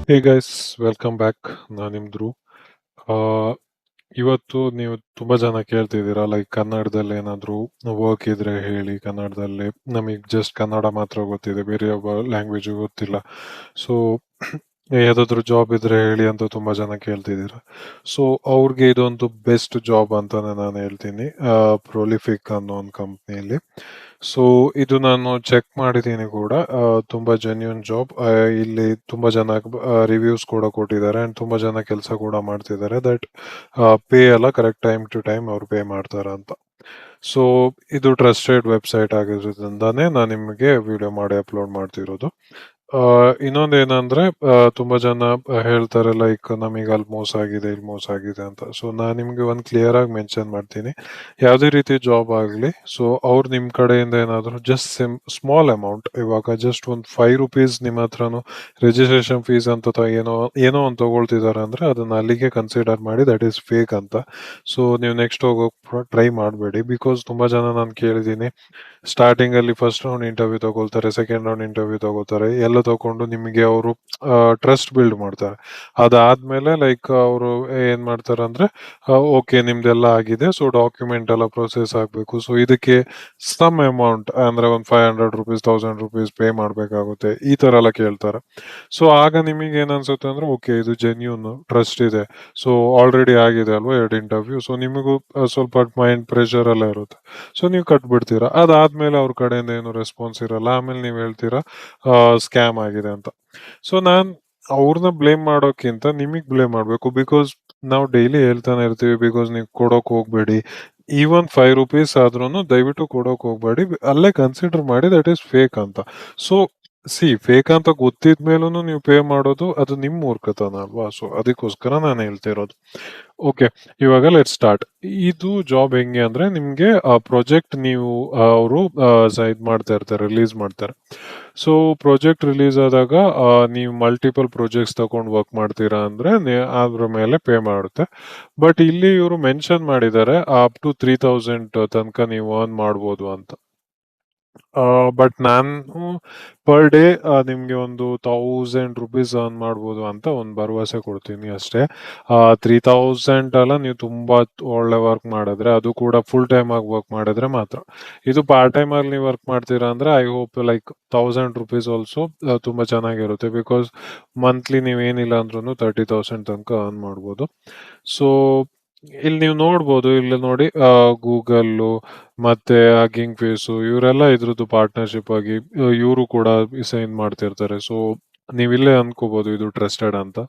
Hey guys, welcome back. ನಾನು ನಿಮ್ ಧ್ರುವ್. ಆ, ಇವತ್ತು ನೀವು ತುಂಬಾ ಜನ ಕೇಳ್ತಿದ್ದೀರಾ, ಲೈಕ್ ಕನ್ನಡದಲ್ಲಿ ಏನಾದರೂ ವರ್ಕ್ ಇದ್ರೆ ಹೇಳಿ. ಕನ್ನಡದಲ್ಲಿ ನಮಗೆ ಜಸ್ಟ್ ಕನ್ನಡ ಮಾತ್ರ ಗೊತ್ತಿದೆ, ಬೇರೆ ಯಾವ ಲ್ಯಾಂಗ್ವೇಜ್ ಗೊತ್ತಿಲ್ಲ. ಸೊ ಯಾವುದಾದ್ರೂ ಜಾಬ್ ಇದ್ರೆ ಹೇಳಿ ಅಂತ ತುಂಬಾ ಜನ ಕೇಳ್ತಿದ್ದೀರಾ. ಸೊ ಅವ್ರಿಗೆ ಇದೊಂದು ಬೆಸ್ಟ್ ಜಾಬ್ ಅಂತಾನೆ ನಾನು ಹೇಳ್ತೀನಿ, ಪ್ರೊಲಿಫಿಕ್ ಅನ್ನೋ ಒಂದು ಕಂಪ್ನಿಯಲ್ಲಿ. ಸೊ ಇದು ನಾನು ಚೆಕ್ ಮಾಡಿದ್ದೀನಿ ಕೂಡ, ತುಂಬಾ ಜೆನ್ಯೂನ್ ಜಾಬ್. ಇಲ್ಲಿ ತುಂಬಾ ಜನ ರಿವ್ಯೂಸ್ ಕೂಡ ಕೊಟ್ಟಿದ್ದಾರೆ ಅಂಡ್ ತುಂಬಾ ಜನ ಕೆಲಸ ಕೂಡ ಮಾಡ್ತಿದ್ದಾರೆ. ದಟ್ ಪೇ ಎಲ್ಲ ಕರೆಕ್ಟ್ ಟೈಮ್ ಟು ಟೈಮ್ ಅವ್ರು ಪೇ ಮಾಡ್ತಾರೆ ಅಂತ. ಸೊ ಇದು ಟ್ರಸ್ಟೆಡ್ ವೆಬ್ಸೈಟ್ ಆಗಿರೋದ್ರಿಂದಾನೇ ನಾನು ನಿಮಗೆ ವಿಡಿಯೋ ಮಾಡಿ ಅಪ್ಲೋಡ್ ಮಾಡ್ತಿರೋದು. ಇನ್ನೊಂದೇನಂದ್ರೆ, ತುಂಬಾ ಜನ ಹೇಳ್ತಾರೆ ಲೈಕ್ ನಮಗೆ ಅಲ್ಲಿ ಮೋಸ ಆಗಿದೆ, ಇಲ್ಲಿ ಮೋಸ ಆಗಿದೆ ಅಂತ. ಸೊ ನಾನು ನಿಮ್ಗೆ ಒಂದು ಕ್ಲಿಯರ್ ಆಗಿ ಮೆನ್ಷನ್ ಮಾಡ್ತೀನಿ, ಯಾವುದೇ ರೀತಿ ಜಾಬ್ ಆಗಲಿ, ಸೊ ಅವ್ರು ನಿಮ್ಮ ಕಡೆಯಿಂದ ಏನಾದರೂ ಜಸ್ಟ್ ಸ್ಮಾಲ್ ಅಮೌಂಟ್, ಇವಾಗ ಜಸ್ಟ್ ಒಂದು ₹5 ನಿಮ್ಮ ಹತ್ರನು ರಿಜಿಸ್ಟ್ರೇಷನ್ ಫೀಸ್ ಅಂತ ಏನೋ ಏನೋ ಒಂದು ತಗೊಳ್ತಿದ್ದಾರೆ ಅಂದ್ರೆ ಅದನ್ನ ಅಲ್ಲಿಗೆ ಕನ್ಸಿಡರ್ ಮಾಡಿ ದಟ್ ಈಸ್ ಫೇಕ್ ಅಂತ. ಸೊ ನೀವು ನೆಕ್ಸ್ಟ್ ಹೋಗೋಕೆ ಟ್ರೈ ಮಾಡಬೇಡಿ, ಬಿಕಾಸ್ ತುಂಬಾ ಜನ ನಾನು ಕೇಳಿದ್ದೀನಿ, ಸ್ಟಾರ್ಟಿಂಗ್ ಅಲ್ಲಿ ಫಸ್ಟ್ ರೌಂಡ್ ಇಂಟರ್ವ್ಯೂ ತಗೊಳ್ತಾರೆ, ಸೆಕೆಂಡ್ ರೌಂಡ್ ಇಂಟರ್ವ್ಯೂ ತಗೋತಾರೆ, ಎಲ್ಲ ತಗೊಂಡು ನಿಮಗೆ ಅವರು ಟ್ರಸ್ಟ್ ಬಿಲ್ಡ್ ಮಾಡ್ತಾರೆ. ಅದಾದ್ಮೇಲೆ ಲೈಕ್ ಅವರು ಏನ್ ಮಾಡ್ತಾರೆ ಅಂದ್ರೆ, ಓಕೆ ನಿಮ್ದೆಲ್ಲ ಆಗಿದೆ, ಸೊ ಡಾಕ್ಯುಮೆಂಟ್ ಎಲ್ಲ ಪ್ರೊಸೆಸ್ ಆಗಬೇಕು, ಸೊ ಇದಕ್ಕೆ ಸಮ್ ಅಮೌಂಟ್ ಅಂದ್ರೆ ಒಂದು ₹500, ₹1000 ಪೇ ಮಾಡಬೇಕಾಗುತ್ತೆ, ಈ ತರ ಎಲ್ಲ ಕೇಳ್ತಾರೆ. ಸೊ ಆಗ ನಿಮಗೆ ಏನ್ ಅನ್ಸುತ್ತೆ ಅಂದ್ರೆ, ಓಕೆ ಇದು ಜೆನ್ಯೂನ್, ಟ್ರಸ್ಟ್ ಇದೆ, ಸೊ ಆಲ್ರೆಡಿ ಆಗಿದೆ ಅಲ್ವಾ 2 ಇಂಟರ್ವ್ಯೂ, ಸೊ ನಿಮಗೂ ಸ್ವಲ್ಪ ಮೈಂಡ್ ಪ್ರೆಷರ್ ಎಲ್ಲ ಇರುತ್ತೆ. ಸೊ ನೀವು ಕಟ್ಬಿಡ್ತೀರಾ. ಅದಾದ್ಮೇಲೆ ಅವ್ರ ಕಡೆಯಿಂದ ಏನು ರೆಸ್ಪಾನ್ಸ್ ಇರಲ್ಲ. ಆಮೇಲೆ ನೀವು ಹೇಳ್ತೀರಾ ಸ್ಕ್ಯಾಮ್ ಆಗಿದೆ ಅಂತ. ಸೊ ನಾನ್ ಅವ್ರನ್ನ ಬ್ಲೇಮ್ ಮಾಡೋಕ್ಕಿಂತ ನಿಮಗ್ ಬ್ಲೇಮ್ ಮಾಡ್ಬೇಕು, ಬಿಕಾಸ್ ನಾವು ಡೈಲಿ ಹೇಳ್ತಾನೆ ಇರ್ತೀವಿ, ಬಿಕಾಸ್ ನೀವು ಕೊಡೋಕ್ ಹೋಗ್ಬೇಡಿ. ಈವನ್ ₹5 ಆದ್ರೂ ದಯವಿಟ್ಟು ಕೊಡೋಕ್ ಹೋಗ್ಬೇಡಿ, ಅಲ್ಲೇ ಕನ್ಸಿಡರ್ ಮಾಡಿ ದಟ್ ಈಸ್ ಫೇಕ್ ಅಂತ. ಸೊ ಫೇಕ್ ಅಂತ ಗೊತ್ತಿದ್ಮೇಲೂ ನೀವು ಪೇ ಮಾಡೋದು ಅದು ನಿಮ್ ಮೂರ್ಖತನ ಅಲ್ವಾ. ಸೊ ಅದಕ್ಕೋಸ್ಕರ ನಾನು ಹೇಳ್ತಿರೋದು. ಓಕೆ, ಇವಾಗ ಲೆಟ್ ಸ್ಟಾರ್ಟ್. ಇದು ಜಾಬ್ ಹೆಂಗೆ ಅಂದ್ರೆ, ನಿಮ್ಗೆ ಆ ಪ್ರಾಜೆಕ್ಟ್ ನೀವು ಅವರು ಇದ್ ಮಾಡ್ತಾ ಇರ್ತಾರೆ, ರಿಲೀಸ್ ಮಾಡ್ತಾರೆ. ಸೊ ಪ್ರಾಜೆಕ್ಟ್ ರಿಲೀಸ್ ಆದಾಗ ನೀವು ಮಲ್ಟಿಪಲ್ ಪ್ರಾಜೆಕ್ಟ್ಸ್ ತಗೊಂಡು ವರ್ಕ್ ಮಾಡ್ತೀರಾ ಅಂದ್ರೆ ಅದ್ರ ಮೇಲೆ ಪೇ ಮಾಡುತ್ತೆ. ಬಟ್ ಇಲ್ಲಿ ಇವರು ಮೆನ್ಷನ್ ಮಾಡಿದ್ದಾರೆ ಅಪ್ ಟು 3000 ತನಕ ನೀವು ಅರ್ನ್ ಮಾಡ್ಬೋದು ಅಂತ. ಬಟ್ ನಾನು ಪರ್ ಡೇ ನಿಮ್ಗೆ ಒಂದು ₹1000 ಅರ್ನ್ ಮಾಡ್ಬೋದು ಅಂತ ಒಂದು ಭರವಸೆ ಕೊಡ್ತೀನಿ ಅಷ್ಟೇ. 3000 ಅಲ್ಲ, ನೀವು ತುಂಬಾ ಒಳ್ಳೆ ವರ್ಕ್ ಮಾಡಿದ್ರೆ, ಅದು ಕೂಡ ಫುಲ್ ಟೈಮ್ ಆಗಿ ವರ್ಕ್ ಮಾಡಿದ್ರೆ ಮಾತ್ರ. ಇದು ಪಾರ್ಟ್ ಟೈಮ್ ಆಗಿ ನೀವು ವರ್ಕ್ ಮಾಡ್ತೀರಾ ಅಂದ್ರೆ ಐ ಹೋಪ್ ಲೈಕ್ ₹1000 ಆಲ್ಸೋ ತುಂಬಾ ಚೆನ್ನಾಗಿರುತ್ತೆ, ಬಿಕಾಸ್ ಮಂತ್ಲಿ ನೀವು ಏನಿಲ್ಲ ಅಂದ್ರೂ 30,000 ತನಕ ಅರ್ನ್ ಮಾಡ್ಬೋದು. ಸೊ ಇಲ್ಲಿ ನೀವು ನೋಡ್ಬೋದು, ಇಲ್ಲಿ ನೋಡಿ, ಗೂಗಲ್ಲು ಮತ್ತೆ ಹಗ್ಗಿಂಗ್ ಫೇಸು ಇವರೆಲ್ಲ ಇದ್ರದ್ದು ಪಾರ್ಟ್ನರ್ಶಿಪ್ ಆಗಿ ಇವರು ಕೂಡ ಸೈನ್ ಮಾಡ್ತಿರ್ತಾರೆ. ಸೊ ನೀವಿಲ್ಲೇ ಅನ್ಕೋಬಹುದು ಇದು ಟ್ರಸ್ಟೆಡ್ ಅಂತ.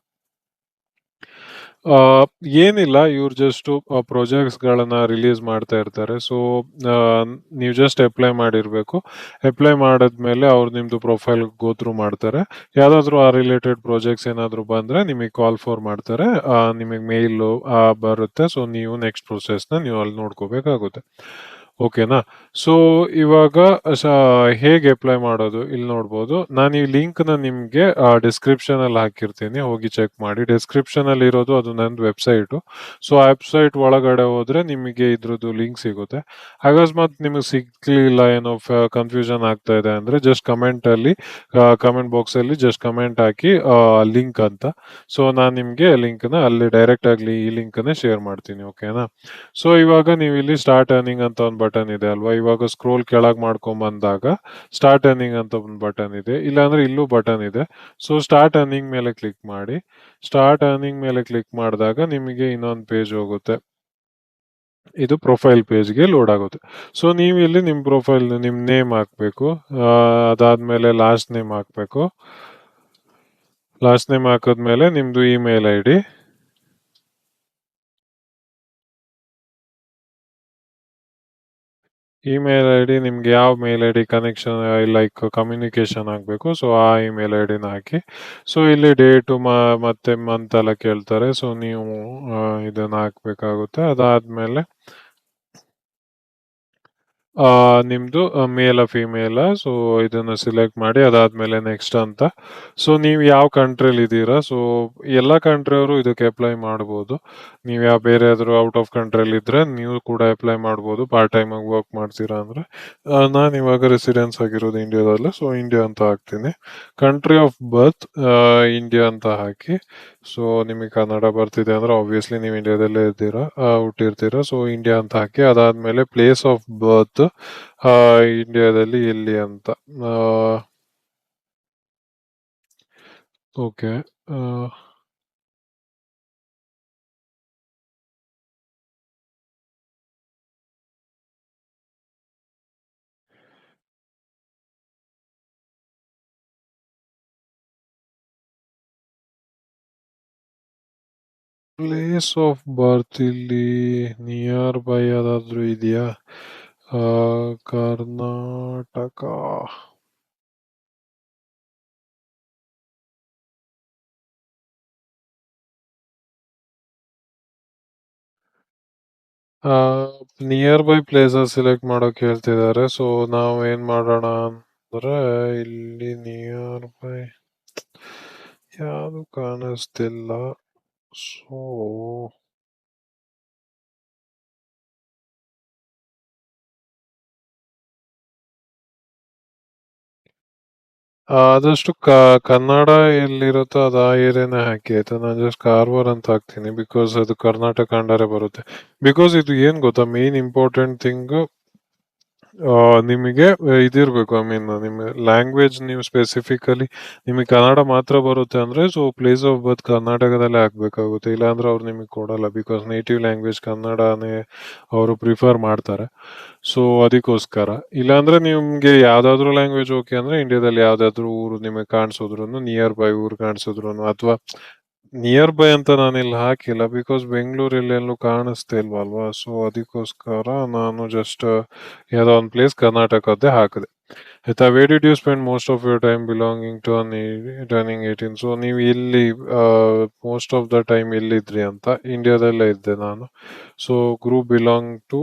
ಆ, ಏನಿಲ್ಲ, ಇವ್ರು ಜಸ್ಟ್ ಪ್ರಾಜೆಕ್ಟ್ಸ್ ಗಳನ್ನ ರಿಲೀಸ್ ಮಾಡ್ತಾ ಇರ್ತಾರೆ. ಸೊ ನೀವು ಜಸ್ಟ್ ಅಪ್ಲೈ ಮಾಡಿರ್ಬೇಕು. ಅಪ್ಲೈ ಮಾಡಿದ್ಮೇಲೆ ಅವ್ರು ನಿಮ್ದು ಪ್ರೊಫೈಲ್ ಗೋತ್ರು ಮಾಡ್ತಾರೆ. ಯಾವ್ದಾದ್ರು ಆ ರಿಲೇಟೆಡ್ ಪ್ರಾಜೆಕ್ಟ್ಸ್ ಏನಾದ್ರು ಬಂದ್ರೆ ನಿಮಗೆ ಕಾಲ್ ಫಾರ್ ಮಾಡ್ತಾರೆ, ನಿಮಗೆ ಮೇಲ್ ಬರುತ್ತೆ. ಸೊ ನೀವು ನೆಕ್ಸ್ಟ್ ಪ್ರೊಸೆಸ್ನ ನೀವು ಅಲ್ಲಿ ನೋಡ್ಕೋಬೇಕಾಗುತ್ತೆ. ಓಕೆನಾ. ಸೊ ಇವಾಗ ಹೇಗೆ ಅಪ್ಲೈ ಮಾಡೋದು ಇಲ್ಲಿ ನೋಡ್ಬೋದು. ನಾನು ಈ ಲಿಂಕ್ ನ ನಿಮ್ಗೆ ಡಿಸ್ಕ್ರಿಪ್ಷನ್ ಅಲ್ಲಿ ಹಾಕಿರ್ತೀನಿ, ಹೋಗಿ ಚೆಕ್ ಮಾಡಿ. ಡಿಸ್ಕ್ರಿಪ್ಷನ್ ಅಲ್ಲಿ ಇರೋದು ಅದು ನಂದು ವೆಬ್ಸೈಟ್. ಸೊ ಆ ವೆಬ್ಸೈಟ್ ಒಳಗಡೆ ಹೋದ್ರೆ ನಿಮಗೆ ಇದ್ರದ್ದು ಲಿಂಕ್ ಸಿಗುತ್ತೆ. ಅಕಸ್ಮಾತ್ ನಿಮಗೆ ಸಿಗ್ಲಿಲ್ಲ, ಏನೋ ಕನ್ಫ್ಯೂಷನ್ ಆಗ್ತಾ ಇದೆ ಅಂದ್ರೆ ಜಸ್ಟ್ ಕಮೆಂಟ್ ಬಾಕ್ಸ್ ಅಲ್ಲಿ ಜಸ್ಟ್ ಕಮೆಂಟ್ ಹಾಕಿ ಲಿಂಕ್ ಅಂತ. ಸೊ ನಾನು ನಿಮ್ಗೆ ಲಿಂಕ್ ನ ಅಲ್ಲಿ ಡೈರೆಕ್ಟ್ ಆಗ್ಲಿ ಈ ಲಿಂಕ್ ನ ಶೇರ್ ಮಾಡ್ತೀನಿ. ಓಕೆನಾ. ಸೊ ಇವಾಗ ನೀವು ಇಲ್ಲಿ ಸ್ಟಾರ್ಟ್ ಅರ್ನಿಂಗ್ ಅಂತ ಒಂದು ಬಟನ್ ಇದೆ ಅಲ್ವಾ, ಇವಾಗ ಸ್ಕ್ರೋಲ್ ಕೆಳಗೆ ಮಾಡ್ಕೊಂಡ್ ಬಂದಾಗ ಸ್ಟಾರ್ಟ್ ಅರ್ನಿಂಗ್ ಅಂತ ಒಂದು ಬಟನ್ ಇದೆ, ಇಲ್ಲಾಂದ್ರೆ ಇಲ್ಲೂ ಬಟನ್ ಇದೆ. ಸೊ ಸ್ಟಾರ್ಟ್ ಅರ್ನಿಂಗ್ ಮೇಲೆ ಕ್ಲಿಕ್ ಮಾಡಿ. ಸ್ಟಾರ್ಟ್ ಅರ್ನಿಂಗ್ ಮೇಲೆ ಕ್ಲಿಕ್ ಮಾಡಿದಾಗ ನಿಮಗೆ ಇನ್ನೊಂದು ಪೇಜ್ ಹೋಗುತ್ತೆ. ಇದು ಪ್ರೊಫೈಲ್ ಪೇಜ್ಗೆ ಲೋಡ್ ಆಗುತ್ತೆ. ಸೊ ನೀವು ಇಲ್ಲಿ ನಿಮ್ಮ ಪ್ರೊಫೈಲ್ ನಿಮ್ಮ ನೇಮ್ ಹಾಕ್ಬೇಕು. ಅದಾದ್ಮೇಲೆ ಲಾಸ್ಟ್ ನೇಮ್ ಹಾಕ್ಬೇಕು. ಲಾಸ್ಟ್ ನೇಮ್ ಹಾಕಿದ್ಮೇಲೆ ನಿಮ್ದು ಇಮೇಲ್ ID. ನಿಮ್ಗೆ ಯಾವ mail I D connection like communication ಆಗಬೇಕು, ಸೊ ಆ ಇಮೇಲ್ ಐಡಿನ ಹಾಕಿ. ಸೊ ಇಲ್ಲಿ ಡೇಟು ಮತ್ತೆ ಮಂತ್ ಎಲ್ಲ ಕೇಳ್ತಾರೆ, ಸೊ ನೀವು ಇದನ್ನ ಹಾಕ್ಬೇಕಾಗುತ್ತೆ. ಅದಾದ್ಮೇಲೆ ನಿಮ್ದು ಮೇಲ ಫಿಮೇಲ, ಸೊ ಇದನ್ನ ಸಿಲೆಕ್ಟ್ ಮಾಡಿ ಅದಾದ್ಮೇಲೆ ನೆಕ್ಸ್ಟ್ ಅಂತ. ಸೊ ನೀವು ಯಾವ ಕಂಟ್ರಿಲಿ ಇದ್ದೀರಾ, ಸೊ ಎಲ್ಲ ಕಂಟ್ರಿಯವರು ಇದಕ್ಕೆ ಅಪ್ಲೈ ಮಾಡ್ಬೋದು. ನೀವು ಯಾವ ಬೇರೆ ಯಾವ್ದಾದ್ರು ಔಟ್ ಆಫ್ ಕಂಟ್ರಿಯಲ್ಲಿ ಇದ್ರೆ ನೀವು ಕೂಡ ಅಪ್ಲೈ ಮಾಡ್ಬೋದು, ಪಾರ್ಟ್ ಟೈಮ್ ಆಗಿ ವರ್ಕ್ ಮಾಡ್ತೀರಾ ಅಂದ್ರೆ. ನಾನು ಇವಾಗ ರೆಸಿಡೆನ್ಸ್ ಆಗಿರೋದು ಇಂಡಿಯಾದಲ್ಲೇ, ಸೊ ಇಂಡಿಯಾ ಅಂತ ಹಾಕ್ತೀನಿ. ಕಂಟ್ರಿ ಆಫ್ ಬರ್ತ್ ಇಂಡಿಯಾ ಅಂತ ಹಾಕಿ. ಸೊ ನಿಮಗೆ ಕನ್ನಡ ಬರ್ತಿದೆ ಅಂದ್ರೆ ಆಬ್ವಿಯಸ್ಲಿ ನೀವು ಇಂಡಿಯಾದಲ್ಲೇ ಇದ್ದೀರಾ, ಹುಟ್ಟಿರ್ತೀರಾ. ಸೊ ಇಂಡಿಯಾ ಅಂತ ಹಾಕಿ ಅದಾದ್ಮೇಲೆ ಪ್ಲೇಸ್ ಆಫ್ ಬರ್ತ್ ಇಂಡಿಯಾದಲ್ಲಿ ಎಲ್ಲಿ ಅಂತ. ಓಕೆ. ಪ್ಲೇಸ್ ಆಫ್ ಬರ್ತ್ ಇಲ್ಲಿ ನಿಯರ್ ಬೈ ಯಾವ್ದಾದ್ರು ಇದೆಯಾ? Karnataka. Near by places select ಮಾಡೋಕೆ ಹೇಳ್ತಿದ್ದಾರೆ. ಸೊ ನಾವು ಏನ್ ಮಾಡೋಣ ಅಂದ್ರೆ ಇಲ್ಲಿ ನಿಯರ್ ಬೈ ಯಾವುದು ಕಾಣಿಸ್ತಿಲ್ಲ. ಸೊ ಆದಷ್ಟು ಕನ್ನಡ ಎಲ್ಲಿರುತ್ತೋ ಅದು ಆ ಏರಿಯಾನೇ ಹಾಕಿ ಆಯ್ತಾ. ನಾನು ಜಸ್ಟ್ ಕಾರವಾರ ಅಂತ ಹಾಕ್ತೀನಿ ಬಿಕಾಸ್ ಅದು ಕರ್ನಾಟಕ ಅಂಡರೇ ಬರುತ್ತೆ. ಬಿಕಾಸ್ ಇದು ಏನ್ ಗೊತ್ತಾ, ಮೇನ್ ಇಂಪಾರ್ಟೆಂಟ್ ಥಿಂಗ್ ನಿಮಗೆ ಇದಿರ್ಬೇಕು. ಐ ಮೀನ್ ನಿಮ್ಮ ಲ್ಯಾಂಗ್ವೇಜ್ ನೀವು ಸ್ಪೆಸಿಫಿಕಲಿ ನಿಮಗೆ ಕನ್ನಡ ಮಾತ್ರ ಬರುತ್ತೆ ಅಂದ್ರೆ ಸೊ ಪ್ಲೇಸ್ ಆಫ್ ಬರ್ತ್ ಕರ್ನಾಟಕದಲ್ಲೇ ಹಾಕ್ಬೇಕಾಗುತ್ತೆ. ಇಲ್ಲಾಂದ್ರೆ ಅವ್ರು ನಿಮಗೆ ಕೊಡಲ್ಲ, ಬಿಕಾಸ್ ನೇಟಿವ್ ಲ್ಯಾಂಗ್ವೇಜ್ ಕನ್ನಡನೇ ಅವರು ಪ್ರಿಫರ್ ಮಾಡ್ತಾರೆ. ಸೊ ಅದಕ್ಕೋಸ್ಕರ. ಇಲ್ಲಾಂದ್ರೆ ನಿಮ್ಗೆ ಯಾವ್ದಾದ್ರು ಲ್ಯಾಂಗ್ವೇಜ್ ಓಕೆ ಅಂದ್ರೆ ಇಂಡಿಯಾದಲ್ಲಿ ಯಾವ್ದಾದ್ರು ಊರು ನಿಮಗೆ ಕಾಣಿಸಿದ್ರು, ನಿಯರ್ ಬೈ ಊರು ಕಾಣಿಸಿದ್ರು, ಅಥವಾ ನಿಯರ್ ಬೈ ಅಂತ ನಾನು ಇಲ್ಲಿ ಹಾಕಿಲ್ಲ ಬಿಕಾಸ್ ಬೆಂಗಳೂರಲ್ಲಿ ಎಲ್ಲೂ ಕಾಣಿಸ್ತಾ ಇಲ್ವಲ್ವಾ. ಸೊ ಅದಕ್ಕೋಸ್ಕರ ನಾನು ಜಸ್ಟ್ ಯಾವುದೋ ಒಂದು ಪ್ಲೇಸ್ ಕರ್ನಾಟಕದ್ದೇ ಹಾಕಿದೆ ಆಯ್ತಾ. Where did you spend most of your time belonging to turning 18? So ನೀವು ಇಲ್ಲಿ ಮೋಸ್ಟ್ ಆಫ್ ದ ಟೈಮ್ ಎಲ್ಲಿದ್ರಿ ಅಂತ. ಇಂಡಿಯಾದಲ್ಲೇ ಇದ್ದೆ ನಾನು. So group belong to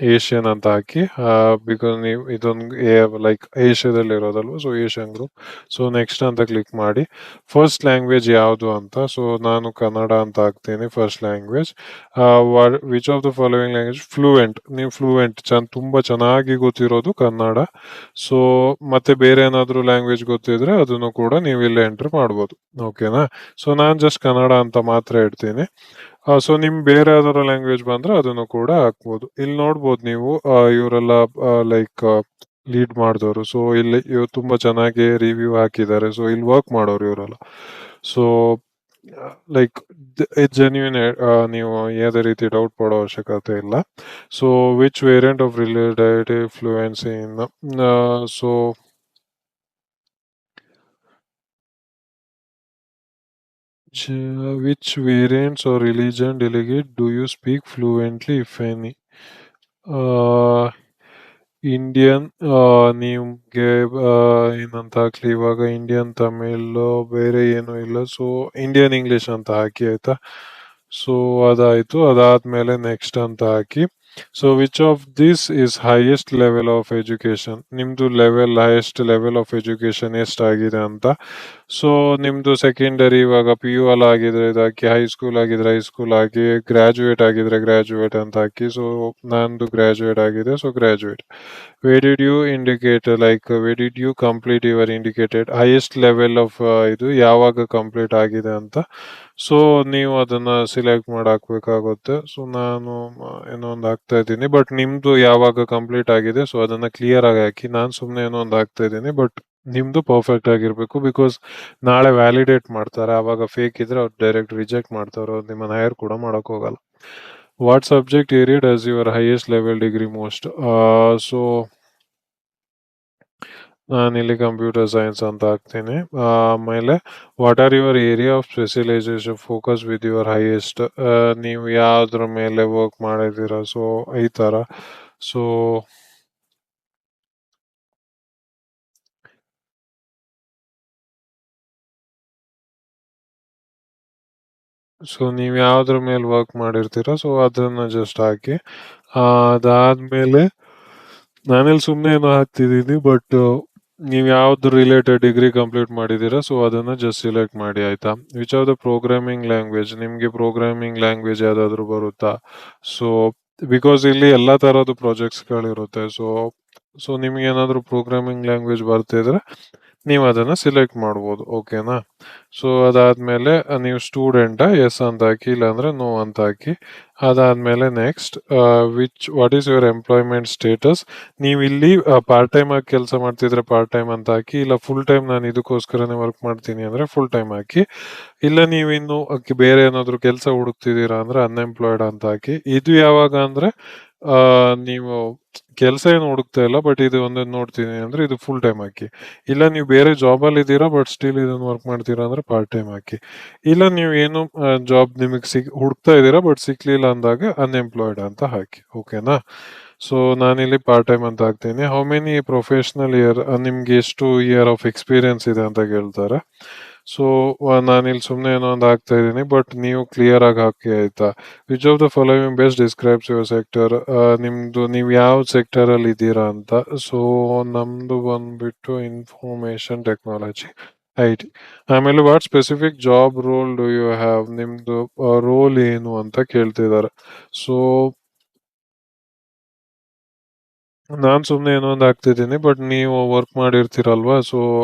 Asian ಅಂತ ಹಾಕಿ, ಬಿಕಾಸ್ ನೀವು ಇದೊಂದು ಲೈಕ್ ಏಷ್ಯಾದಲ್ಲಿ ಇರೋದಲ್ವ, so Asian group. So next ಅಂತ ಕ್ಲಿಕ್ ಮಾಡಿ ಫಸ್ಟ್ ಲ್ಯಾಂಗ್ವೇಜ್ ಯಾವುದು ಅಂತ. ಸೊ ನಾನು ಕನ್ನಡ ಅಂತ ಹಾಕ್ತೀನಿ first language. Which of the following language fluent? ನೀವು ಫ್ಲೂಯೆಂಟ್ ತುಂಬ ಚೆನ್ನಾಗಿ ಗೊತ್ತಿರೋದು ಕನ್ನಡ. ಸೊ ಮತ್ತೆ ಬೇರೆ ಏನಾದರೂ ಲ್ಯಾಂಗ್ವೇಜ್ ಗೊತ್ತಿದ್ರೆ ಅದನ್ನು ಕೂಡ ನೀವು ಇಲ್ಲಿ ಎಂಟರ್ ಮಾಡ್ಬೋದು. ಓಕೆನಾ? ಸೊ ನಾನು ಜಸ್ಟ್ ಕನ್ನಡ ಅಂತ ಮಾತ್ರ ಇಡ್ತೀನಿ. ಸೊ ನಿಮ್ ಬೇರೆ ಯಾವ್ದಾರ ಲ್ಯಾಂಗ್ವೇಜ್ ಬಂದ್ರೆ ಅದನ್ನು ಕೂಡ ಹಾಕ್ಬೋದು. ಇಲ್ಲಿ ನೋಡ್ಬೋದು ನೀವು ಇವರೆಲ್ಲ ಲೈಕ್ ಲೀಡ್ ಮಾಡಿದವರು. ಸೊ ಇಲ್ಲಿ ಇವ್ರು ತುಂಬಾ ಚೆನ್ನಾಗಿ ರಿವ್ಯೂ ಹಾಕಿದ್ದಾರೆ. ಸೊ ಇಲ್ಲಿ ವರ್ಕ್ ಮಾಡೋರು ಇವರೆಲ್ಲ. So like genuine. ನೀವು ಯಾವುದೇ ರೀತಿ ಡೌಟ್ ಪಡೋ ಅವಶ್ಯಕತೆ ಇಲ್ಲ. So which variant of related fluency in so which variants or religion delegate do you speak fluently, if any? Indian. ನಿಮ್ಗೆ ಏನಂತ ಹಾಕ್ಲಿ ಇವಾಗ? ಇಂಡಿಯನ್ ತಮಿಳ್ ಬೇರೆ ಏನೂ ಇಲ್ಲ. ಸೊ ಇಂಡಿಯನ್ ಇಂಗ್ಲಿಷ್ ಅಂತ ಹಾಕಿ ಆಯ್ತಾ. ಸೊ ಅದಾಯ್ತು. ಅದಾದ್ಮೇಲೆ ನೆಕ್ಸ್ಟ್ ಅಂತ ಹಾಕಿ. So which of this is highest level of education? ನಿಮ್ದು ಹೈಯೆಸ್ಟ್ ಲೆವೆಲ್ ಆಫ್ ಎಜುಕೇಶನ್ ಎಷ್ಟಾಗಿದೆ ಅಂತ. ಸೊ ನಿಮ್ದು ಸೆಕೆಂಡರಿ ಇವಾಗ PU ಅಲ್ಲಿ ಆಗಿದ್ರೆ ಇದಾಕಿ, ಹೈಸ್ಕೂಲ್ ಆಗಿದ್ರೆ ಹೈಸ್ಕೂಲ್ ಆಗಿ, ಗ್ರಾಜುಯೇಟ್ ಆಗಿದ್ರೆ ಗ್ರಾಜುಯೇಟ್ ಅಂತ ಹಾಕಿ. ಸೊ ನಂದು ಗ್ರಾಜುಯೇಟ್ ಆಗಿದೆ, so graduate. where did you indicate where did you complete your indicated highest level of ಇದು ಯಾವಾಗ ಕಂಪ್ಲೀಟ್ ಆಗಿದೆ ಅಂತ. ಸೊ ನೀವು ಅದನ್ನ ಸಿಲೆಕ್ಟ್ ಮಾಡಿ ಹಾಕ್ಬೇಕಾಗುತ್ತೆ. ಸೊ ನಾನು ಏನೋ ಒಂದು ಹಾಕ್ತಾ ಇದ್ದೀನಿ, ಬಟ್ ನಿಮ್ದು ಯಾವಾಗ ಕಂಪ್ಲೀಟ್ ಆಗಿದೆ ಸೊ ಅದನ್ನ ಕ್ಲಿಯರ್ ಆಗಿ ಹಾಕಿ. ನಾನು ಸುಮ್ಮನೆ ಏನೋ ಒಂದು ಹಾಕ್ತಾ ಇದ್ದೀನಿ, ಬಟ್ ನಿಮ್ದು ಪರ್ಫೆಕ್ಟ್ ಆಗಿರ್ಬೇಕು. ಬಿಕಾಸ್ ನಾಳೆ ವ್ಯಾಲಿಡೇಟ್ ಮಾಡ್ತಾರೆ, ಅವಾಗ ಫೇಕ್ ಇದ್ರೆ ಅವ್ರು ಡೈರೆಕ್ಟ್ ರಿಜೆಕ್ಟ್ ಮಾಡ್ತಾರೆ, ಅವ್ರು ನಿಮ್ಮನ್ನ ಹೈರ್ ಕೂಡ ಮಾಡಕ್ ಹೋಗಲ್ಲ. What subject area does your highest level degree most? So ನಾನಿಲ್ಲಿ ಕಂಪ್ಯೂಟರ್ ಸೈನ್ಸ್ ಅಂತ ಹಾಕ್ತೀನಿ. ಆಮೇಲೆ what are your area of specialisation focus with your highest? ನೀವು ಯಾವ್ದ್ರ ಮೇಲೆ ವರ್ಕ್ ಮಾಡಿದ್ದೀರಾ, ಸೊ ಈ ಥರ. ಸೊ ನೀವು ಯಾವ್ದ್ರ ಮೇಲೆ ವರ್ಕ್ ಮಾಡಿರ್ತೀರಾ ಸೊ ಅದನ್ನ ಜಸ್ಟ್ ಹಾಕಿ. ಅದಾದ್ಮೇಲೆ ನಾನಿಲ್ಲಿ ಸುಮ್ಮನೆ ಏನೋ ಹಾಕ್ತಿದ್ದೀನಿ, ಬಟ್ ನೀವು ಯಾವ್ದು ರಿಲೇಟೆಡ್ ಡಿಗ್ರಿ ಕಂಪ್ಲೀಟ್ ಮಾಡಿದ್ದೀರಾ ಸೊ ಅದನ್ನ ಜಸ್ಟ್ ಸಿಲೆಕ್ಟ್ ಮಾಡಿ ಆಯ್ತಾ. Which of the programming language, ನಿಮಗೆ ಪ್ರೋಗ್ರಾಮಿಂಗ್ ಲ್ಯಾಂಗ್ವೇಜ್ ಯಾವ್ದಾದ್ರು ಬರುತ್ತಾ? ಸೊ ಬಿಕಾಸ್ ಇಲ್ಲಿ ಎಲ್ಲಾ ತರದ್ದು ಪ್ರಾಜೆಕ್ಟ್ಸ್ಗಳಿರುತ್ತೆ. ಸೊ ಸೊ ನಿಮ್ಗೆ ಏನಾದ್ರು ಪ್ರೋಗ್ರಾಮಿಂಗ್ ಲ್ಯಾಂಗ್ವೇಜ್ ಬರ್ತಿದ್ರೆ ನೀವು ಅದನ್ನ ಸಿಲೆಕ್ಟ್ ಮಾಡ್ಬೋದು. ಓಕೆನಾ? ಸೊ ಅದಾದ್ಮೇಲೆ ನೀವು ಸ್ಟೂಡೆಂಟ್ ಎಸ್ ಅಂತ ಹಾಕಿ, ಇಲ್ಲಾಂದ್ರೆ ನೋ ಅಂತ ಹಾಕಿ. ಅದಾದ್ಮೇಲೆ next what is your employment status. ನೀವು ಇಲ್ಲಿ ಪಾರ್ಟ್ ಟೈಮ್ ಆಗಿ ಕೆಲಸ ಮಾಡ್ತಿದ್ರೆ ಪಾರ್ಟ್ ಟೈಮ್ ಅಂತ ಹಾಕಿ, ಇಲ್ಲ ಫುಲ್ ಟೈಮ್ ನಾನು ಇದಕ್ಕೋಸ್ಕರನೇ ವರ್ಕ್ ಮಾಡ್ತೀನಿ ಅಂದ್ರೆ ಫುಲ್ ಟೈಮ್ ಹಾಕಿ. ಇಲ್ಲ ನೀವಿನ್ನು ಬೇರೆ ಏನಾದ್ರು ಕೆಲಸ ಹುಡುಕ್ತಿದ್ದೀರಾ ಅಂದ್ರೆ ಅನ್ಎಂಪ್ಲಾಯ್ಡ್ ಅಂತ ಹಾಕಿ. ಇದು ಯಾವಾಗ ಅಂದ್ರೆ ನೀವು ಕೆಲಸ ಏನು ಹುಡುಕ್ತಾ ಇಲ್ಲ, ಬಟ್ ಇದು ಒಂದೊಂದು ನೋಡ್ತೀನಿ ಅಂದ್ರೆ ಇದು ಫುಲ್ ಟೈಮ್ ಹಾಕಿ. ಇಲ್ಲ ನೀವು ಬೇರೆ ಜಾಬ್ ಅಲ್ಲಿ ಇದ್ದೀರಾ ಬಟ್ ಸ್ಟಿಲ್ ಇದನ್ನ ವರ್ಕ್ ಮಾಡ್ತೀರಾ ಅಂದ್ರೆ ಪಾರ್ಟ್ ಟೈಮ್ ಹಾಕಿ. ಇಲ್ಲ ನೀವು ಏನು ಜಾಬ್ ನಿಮಗೆ ಹುಡುಕ್ತಾ ಇದ್ದೀರಾ ಬಟ್ ಸಿಕ್ಲಿಲ್ಲ ಅಂದಾಗ ಅನ್ಎಂಪ್ಲಾಯ್ಡ್ ಅಂತ ಹಾಕಿ. ಓಕೆನಾ? ಸೊ ನಾನಿಲ್ಲಿ ಪಾರ್ಟ್ ಟೈಮ್ ಅಂತ ಹಾಕ್ತೀನಿ. ಹೌ ಮೆನಿ ಪ್ರೊಫೆಷನಲ್ ಇಯರ್, ನಿಮ್ಗೆ ಎಷ್ಟು ಇಯರ್ ಆಫ್ ಎಕ್ಸ್ಪೀರಿಯನ್ಸ್ ಇದೆ ಅಂತ ಕೇಳ್ತಾರೆ. ಸೊ ನಾನಿಲ್ಲಿ ಸುಮ್ಮನೆ ಏನೋ ಒಂದು ಹಾಕ್ತಾ ಇದ್ದೀನಿ, ಬಟ್ ನೀವು ಕ್ಲಿಯರ್ ಆಗಿ ಹಾಕಿ ಆಯ್ತಾ. Which of the following best describes your sector. ನಿಮ್ದು ನೀವು ಯಾವ ಸೆಕ್ಟರ್ ಅಲ್ಲಿ ಇದ್ದೀರಾ ಅಂತ. ಸೊ ನಮ್ದು ಬಂದ್ಬಿಟ್ಟು ಇನ್ಫಾರ್ಮೇಶನ್ ಟೆಕ್ನಾಲಜಿ, ಐ.ಟಿ. ಆಮೇಲೆ what specific job role do you have, ನಿಮ್ದು ರೋಲ್ ಏನು ಅಂತ ಕೇಳ್ತಿದ್ದಾರೆ. ಸೊ ನಾನ್ ಸುಮ್ನೆ ಏನೋ ಒಂದು ಹಾಕ್ತಿದ್ದೀನಿ, ಬಟ್ ನೀವು ವರ್ಕ್ ಮಾಡಿರ್ತೀರಲ್ವಾ, ಸೊ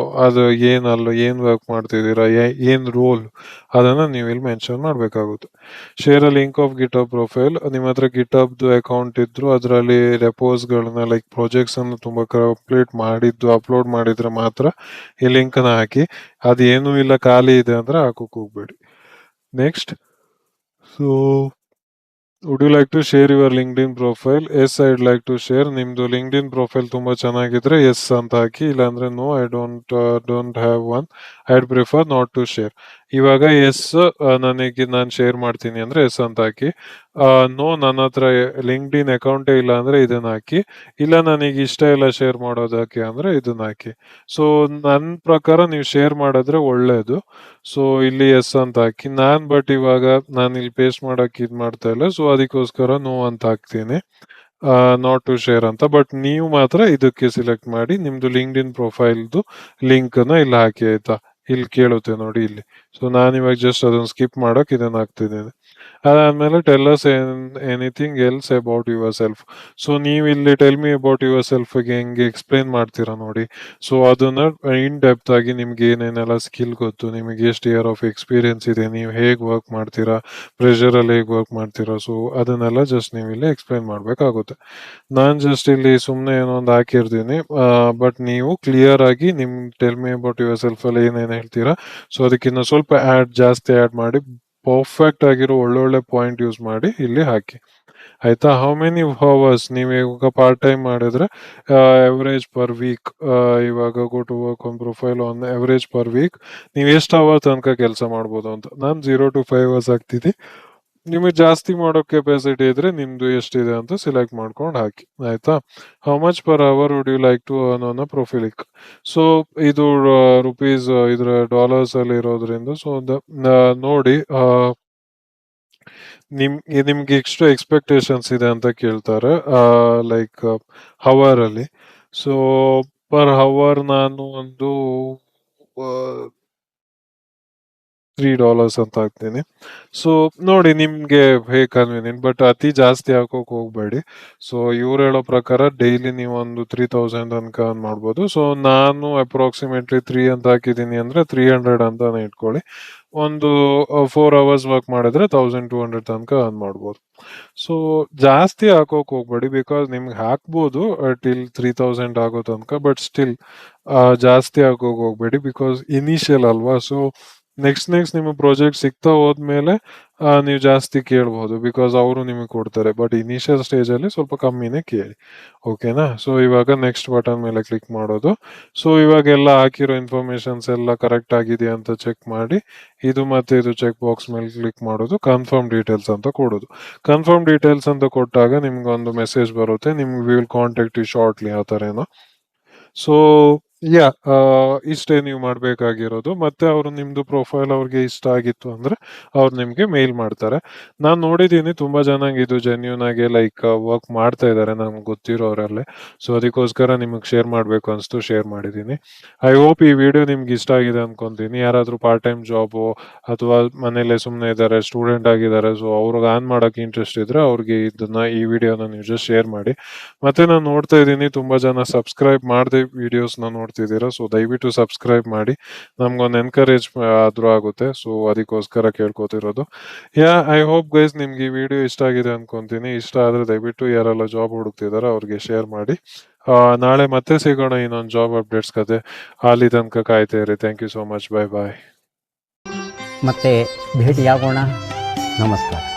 ಅದು ಏನ್ ವರ್ಕ್ ಮಾಡ್ತಿದ್ದೀರಾ, ಏನ್ ರೋಲ್, ಅದನ್ನ ನೀವು ಇಲ್ಲಿ ಮೆನ್ಷನ್ ಮಾಡ್ಬೇಕಾಗುತ್ತೆ. Share a link of GitHub profile. ನಿಮ್ಮ ಹತ್ರ ಗಿಟ್ ಹಬ್ದು ಅಕೌಂಟ್ ಇದ್ರು ಅದರಲ್ಲಿ ಗಳನ್ನ ಲೈಕ್ ಪ್ರಾಜೆಕ್ಟ್ಸ್ ಅನ್ನು ತುಂಬಾ ಕಂಪ್ಲೀಟ್ ಮಾಡಿದ್ದು ಅಪ್ಲೋಡ್ ಮಾಡಿದ್ರೆ ಮಾತ್ರ ಈ ಲಿಂಕ್ ನ ಹಾಕಿ. ಅದೇನು ಇಲ್ಲ ಖಾಲಿ ಇದೆ ಅಂದ್ರೆ ಹಾಕೋಕ್ ಹೋಗ್ಬೇಡಿ. Next, so would you like to share your LinkedIn profile. Yes I'd like to share. ನಿಮ್ದು ಲಿಂಕ್ಡ್ಇನ್ ಪ್ರೊಫೈಲ್ ತುಂಬಾ ಚೆನ್ನಾಗಿದ್ರೆ ಎಸ್ ಅಂತ ಹಾಕಿ, ಇಲ್ಲಾಂದ್ರೆ no I don't have one, I'd prefer not to share. ಇವಾಗ ಎಸ್ ನಾನು ಶೇರ್ ಮಾಡ್ತೀನಿ ಅಂದ್ರೆ ಎಸ್ ಅಂತ ಹಾಕಿ. ನೋ ನನ್ನ ಹತ್ರ ಲಿಂಕ್ಡ್ಇನ್ ಅಕೌಂಟೇ ಇಲ್ಲ ಅಂದ್ರೆ ಇದನ್ನ ಹಾಕಿ. ಇಲ್ಲ ನನಗೆ ಇಷ್ಟ ಇಲ್ಲ ಶೇರ್ ಮಾಡೋದಕ್ಕೆ ಅಂದ್ರೆ ಇದನ್ನ ಹಾಕಿ. ಸೊ ನನ್ನ ಪ್ರಕಾರ ನೀವು ಶೇರ್ ಮಾಡಿದ್ರೆ ಒಳ್ಳೇದು. ಸೊ ಇಲ್ಲಿ ಎಸ್ ಅಂತ ಹಾಕಿ. ಬಟ್ ಇವಾಗ ನಾನು ಇಲ್ಲಿ ಪೇಸ್ಟ್ ಮಾಡಕ್ ಇದ್ ಮಾಡ್ತಾ ಇಲ್ಲ, ಸೊ ಅದಕ್ಕೋಸ್ಕರ ನೋ ಅಂತ ಹಾಕ್ತೀನಿ, ನಾಟ್ ಟು ಶೇರ್ ಅಂತ. ಬಟ್ ನೀವು ಮಾತ್ರ ಇದಕ್ಕೆ ಸಿಲೆಕ್ಟ್ ಮಾಡಿ ನಿಮ್ದು ಲಿಂಕ್ಡ್ ಇನ್ ಪ್ರೊಫೈಲ್ದು ಲಿಂಕ್ ನ ಇಲ್ಲಿ ಹಾಕಿ ಆಯ್ತಾ. ಇಲ್ಲಿ ಕೇಳುತ್ತೆ ನೋಡಿ ಇಲ್ಲಿ. ಸೊ ನಾನು ಇವಾಗ ಜಸ್ಟ್ ಅದನ್ನ ಸ್ಕಿಪ್ ಮಾಡಕ್ ಇದನ್ನ ಹಾಕ್ತಿದ್ದೇನೆ. ಅದಾದ್ಮೇಲೆ tell us anything else about your self. So ನೀವು ಇಲ್ಲಿ tell me about your self ಹೆಂಗೆ ಎಕ್ಸ್ಪ್ಲೇನ್ ಮಾಡ್ತೀರಾ ನೋಡಿ. ಸೊ ಅದನ್ನ ಇನ್ ಡೆಪ್ತ್ ಆಗಿ ನಿಮ್ಗೆ ಏನೇನೆಲ್ಲ ಸ್ಕಿಲ್ ಗೊತ್ತು, ನಿಮಗೆ ಎಷ್ಟು ಇಯರ್ ಆಫ್ ಎಕ್ಸ್ಪೀರಿಯನ್ಸ್ ಇದೆ, ನೀವು ಹೇಗೆ ವರ್ಕ್ ಮಾಡ್ತೀರಾ, ಪ್ರೆಷರ್ ಅಲ್ಲಿ ಹೇಗೆ ವರ್ಕ್ ಮಾಡ್ತೀರಾ, ಸೊ ಅದನ್ನೆಲ್ಲ ಜಸ್ಟ್ ನೀವು ಇಲ್ಲಿ ಎಕ್ಸ್ಪ್ಲೇನ್ ಮಾಡ್ಬೇಕಾಗುತ್ತೆ. ನಾನ್ ಜಸ್ಟ್ ಇಲ್ಲಿ ಸುಮ್ಮನೆ ಏನೋ ಒಂದು ಹಾಕಿರ್ತೀನಿ, ಬಟ್ ನೀವು ಕ್ಲಿಯರ್ ಆಗಿ ನಿಮ್ tell me about your self ಅಲ್ಲಿ ಏನೇನು ಹೇಳ್ತೀರಾ ಸೊ ಅದಕ್ಕಿಂತ ಸ್ವಲ್ಪ ಜಾಸ್ತಿ ಆಡ್ ಮಾಡಿ ಪರ್ಫೆಕ್ಟ್ ಆಗಿರೋ ಒಳ್ಳೊಳ್ಳೆ ಪಾಯಿಂಟ್ ಯೂಸ್ ಮಾಡಿ ಇಲ್ಲಿ ಹಾಕಿ ಆಯ್ತಾ. ಹೌ ಮೆನಿ ಅವರ್ಸ್, ನೀವು ಇವಾಗ ಪಾರ್ಟ್ ಟೈಮ್ ಮಾಡಿದ್ರೆ ಎವರೇಜ್ ಪರ್ ವೀಕ್, ಇವಾಗ go to work on profile on average per week ನೀವು ಎಷ್ಟು ಅವರ್ ತನಕ ಕೆಲಸ ಮಾಡ್ಬೋದು ಅಂತ. ನಾನು 0 to 5 hours ಹಾಕ್ತಿದ್ದಿ. ನಿಮಗೆ ಜಾಸ್ತಿ ಮಾಡೋ ಕೆಪಾಸಿಟಿ ಇದ್ರೆ ನಿಮ್ದು ಎಷ್ಟಿದೆ ಅಂತ ಸೆಲೆಕ್ಟ್ ಮಾಡ್ಕೊಂಡು ಹಾಕಿ ಆಯ್ತಾ. How much per hour would you like to earn on a ಪ್ರೊಫೈಲಿಕ್. ಸೊ ಇದು ರುಪೀಸ್ ಇದ್ರ ಡಾಲರ್ಸ್ ಅಲ್ಲಿ ಇರೋದ್ರಿಂದ ಸೊ ನೋಡಿ ನಿಮ್ಗೆ ಎಷ್ಟು ಎಕ್ಸ್ಪೆಕ್ಟೇಷನ್ಸ್ ಇದೆ ಅಂತ ಕೇಳ್ತಾರೆ, ಲೈಕ್ ಹವರ್ ಅಲ್ಲಿ. ಸೊ ಪರ್ ಹವರ್ ನಾನು ಒಂದು $3 ಅಂತ ಹಾಕ್ತೀನಿ. ಸೊ ನೋಡಿ ನಿಮ್ಗೆ ಹೇಗೆ ಕನ್ವೀನಿಯಂಟ್, ಬಟ್ ಅತಿ ಜಾಸ್ತಿ ಹಾಕೋಕ್ ಹೋಗ್ಬೇಡಿ. ಸೊ ಇವ್ರು ಹೇಳೋ ಪ್ರಕಾರ ಡೈಲಿ ನೀವು ಒಂದು 3000 ತನಕ ಮಾಡ್ಬೋದು. ಸೊ ನಾನು ಅಪ್ರಾಕ್ಸಿಮೇಟ್ಲಿ 3 ಅಂತ ಹಾಕಿದ್ದೀನಿ ಅಂದ್ರೆ 300 ಅಂತಾನೆ ಇಟ್ಕೊಳ್ಳಿ. ಒಂದು 4 hours ವರ್ಕ್ ಮಾಡಿದ್ರೆ 1200 ತನಕ ಅರ್ನ್ ಮಾಡ್ಬೋದು. ಸೊ ಜಾಸ್ತಿ ಹಾಕೋಕ್ ಹೋಗ್ಬೇಡಿ, ಬಿಕಾಸ್ ನಿಮ್ಗೆ ಹಾಕ್ಬೋದು ಟಿಲ್ 3000 ಆಗೋ ತನಕ, ಬಟ್ ಸ್ಟಿಲ್ ಜಾಸ್ತಿ ಹಾಕೋಕ್ ಹೋಗ್ಬೇಡಿ ಬಿಕಾಸ್ ಇನಿಷಿಯಲ್ ಅಲ್ವಾ. ಸೊ ನೆಕ್ಸ್ಟ್ ನಿಮಗೆ ಪ್ರಾಜೆಕ್ಟ್ ಸಿಗ್ತಾ ಹೋದ್ಮೇಲೆ ನೀವು ಜಾಸ್ತಿ ಕೇಳ್ಬೋದು ಬಿಕಾಸ್ ಅವರು ನಿಮಗೆ ಕೊಡ್ತಾರೆ, ಬಟ್ ಇನಿಷಿಯಲ್ ಸ್ಟೇಜ್ ಅಲ್ಲಿ ಸ್ವಲ್ಪ ಕಮ್ಮಿನೇ ಕೇಳಿ. ಓಕೆನಾ? ಸೊ ಇವಾಗ ನೆಕ್ಸ್ಟ್ ಬಟನ್ ಮೇಲೆ ಕ್ಲಿಕ್ ಮಾಡೋದು. ಸೊ ಇವಾಗ ಎಲ್ಲ ಹಾಕಿರೋ ಇನ್ಫಾರ್ಮೇಶನ್ಸ್ ಎಲ್ಲ ಕರೆಕ್ಟ್ ಆಗಿದೆಯಾ ಅಂತ ಚೆಕ್ ಮಾಡಿ ಇದು ಮತ್ತೆ ಇದು ಚೆಕ್ ಬಾಕ್ಸ್ ಮೇಲೆ ಕ್ಲಿಕ್ ಮಾಡೋದು, ಕನ್ಫರ್ಮ್ ಡೀಟೇಲ್ಸ್ ಅಂತ ಕೊಡೋದು. ಕನ್ಫರ್ಮ್ ಡೀಟೇಲ್ಸ್ ಅಂತ ಕೊಟ್ಟಾಗ ನಿಮ್ಗೆ ಒಂದು ಮೆಸೇಜ್ ಬರುತ್ತೆ, ನಿಮ್ಗೆ ವಿಲ್ ಕಾಂಟ್ಯಾಕ್ಟ್ ಯು ಶಾರ್ಟ್ಲಿ ಆ ಥರ ಏನೋ. ಸೊ ಯಾ ಇಷ್ಟೇ ನೀವು ಮಾಡಬೇಕಾಗಿರೋದು. ಮತ್ತೆ ಅವರು ನಿಮ್ದು ಪ್ರೊಫೈಲ್ ಅವ್ರಿಗೆ ಇಷ್ಟ ಆಗಿತ್ತು ಅಂದ್ರೆ ಅವ್ರು ನಿಮ್ಗೆ ಮೇಲ್ ಮಾಡ್ತಾರೆ. ನಾನು ನೋಡಿದ್ದೀನಿ ತುಂಬಾ ಜನಕ್ಕೆ ಇದು ಜೆನ್ಯೂನ್ ಆಗಿ ಲೈಕ್ ವರ್ಕ್ ಮಾಡ್ತಾ ಇದ್ದಾರೆ ನಮ್ಗೆ ಗೊತ್ತಿರೋರಲ್ಲೇ. ಸೊ ಅದಕ್ಕೋಸ್ಕರ ನಿಮಗೆ ಶೇರ್ ಮಾಡಬೇಕು ಅನಿಸ್ತು ಶೇರ್ ಮಾಡಿದ್ದೀನಿ. ಐ ಹೋಪ್ ಈ ವಿಡಿಯೋ ನಿಮ್ಗೆ ಇಷ್ಟ ಆಗಿದೆ ಅನ್ಕೊಂತೀನಿ. ಯಾರಾದರೂ ಪಾರ್ಟ್ ಟೈಮ್ ಜಾಬು ಅಥವಾ ಮನೇಲೆ ಸುಮ್ಮನೆ ಇದ್ದಾರೆ, ಸ್ಟೂಡೆಂಟ್ ಆಗಿದ್ದಾರೆ, ಸೊ ಅವ್ರಿಗೆ ಆನ್ ಮಾಡೋಕೆ ಇಂಟ್ರೆಸ್ಟ್ ಇದ್ರೆ ಅವ್ರಿಗೆ ಈ ವಿಡಿಯೋನ ನೀವು ಜಸ್ಟ್ ಶೇರ್ ಮಾಡಿ. ಮತ್ತೆ ನಾನು ನೋಡ್ತಾ ಇದ್ದೀನಿ ತುಂಬಾ ಜನ ಸಬ್ಸ್ಕ್ರೈಬ್ ಮಾಡದೆ ವಿಡಿಯೋಸ್ನ ನೋಡ್ತಿದ್ದೀರಾ. ಸೊ ದಯವಿಟ್ಟು ಸಬ್ಸ್ಕ್ರೈಬ್ ಮಾಡಿ, ನಮ್ಗೊಂದು ಎನ್ಕರೇಜ್ ಆದ್ರೂ ಆಗುತ್ತೆ. ಸೊ ಅದಕ್ಕೋಸ್ಕರ ಕೇಳ್ಕೊತಿರೋದು. ಐ ಹೋಪ್ ಗೈಸ್ ನಿಮ್ಗೆ ಈ ವಿಡಿಯೋ ಇಷ್ಟ ಆಗಿದೆ ಅನ್ಕೊಂತೀನಿ. ಇಷ್ಟ ಆದ್ರೆ ದಯವಿಟ್ಟು ಯಾರೆಲ್ಲ ಜಾಬ್ ಹುಡುಕ್ತಿದಾರೋ ಅವ್ರಿಗೆ ಶೇರ್ ಮಾಡಿ. ನಾಳೆ ಮತ್ತೆ ಸಿಗೋಣ ಇನ್ನೊಂದು ಜಾಬ್ ಅಪ್ಡೇಟ್ಸ್ ಕತೆ. ಅಲ್ಲಿ ತನಕ ಕಾಯ್ತಾ ಇರಿ. Thank you so much. Bye bye. ಮತ್ತೆ ಭೇಟಿಯಾಗೋಣ. ನಮಸ್ಕಾರ.